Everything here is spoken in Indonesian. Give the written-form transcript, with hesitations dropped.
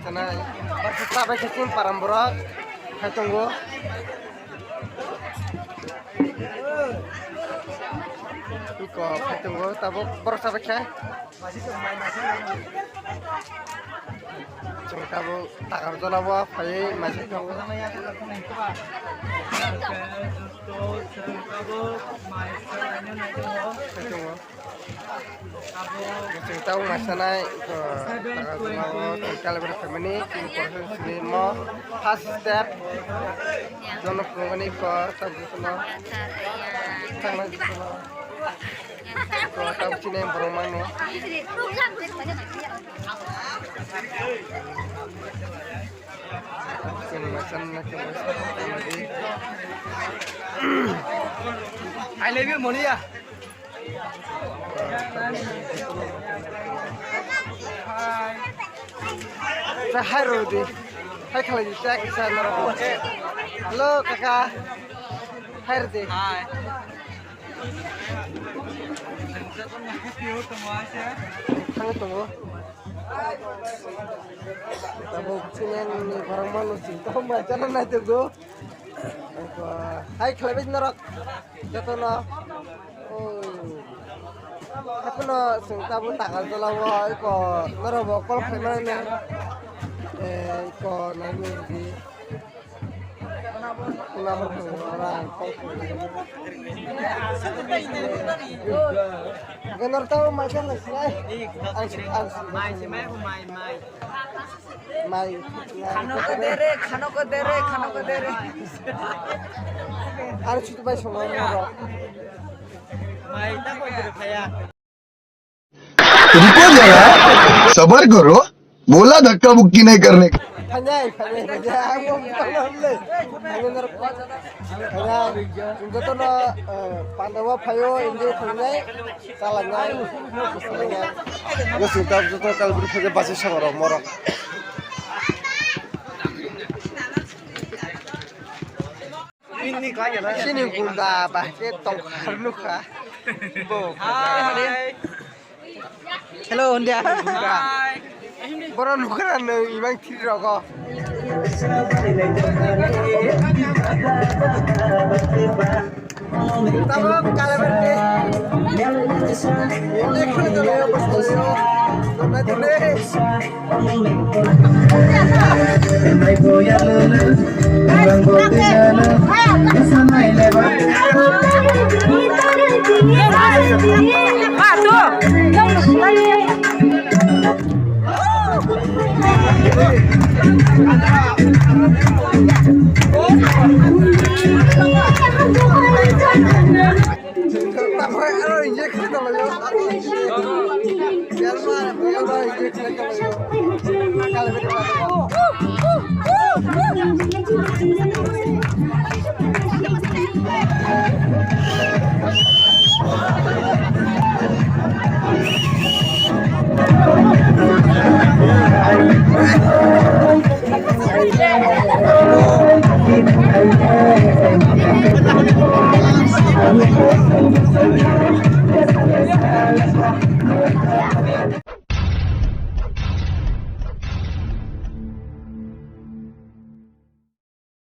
Tanai, sampai kecil paramborok, saya tunggu. Iko, saya tunggu, tabuk baru sampai kaya. Cuma tabuk takar jola buah, kaya masih tunggu. Saya tunggu. Kita tahu masalah itu kalau berfemini proses lima first step jono pengani ko tabu kono sangat kono ko tabu cine boromang no kini masalah ke I love you Monia. Hai Rudi, hai kalau cek sana. Halo kakak, hai Rudi. Hai. Sangat tunggu. Tahu sini ni barang manusia. Tahu macam mana tu hai kalau begitu nak jatuh na. Tapi no sengta pun tak kalau lawa iko naro kol kemana iko nami di nama orang kol Genar tahu macam mana sih? Mai. Kano ko dere. Harus itu baik semua orang. रुको जरा सबर करो बोला धक्का मुक्की नहीं करने का Pandawa payo ini tunai salahnya gue sudah betul kalau berpikir pasti sama morok sini gunda bahkan tongkar luka hello India Boran luka na ibang tiro ko tama kala berde ini kali dulu bos Dona dulu Kalau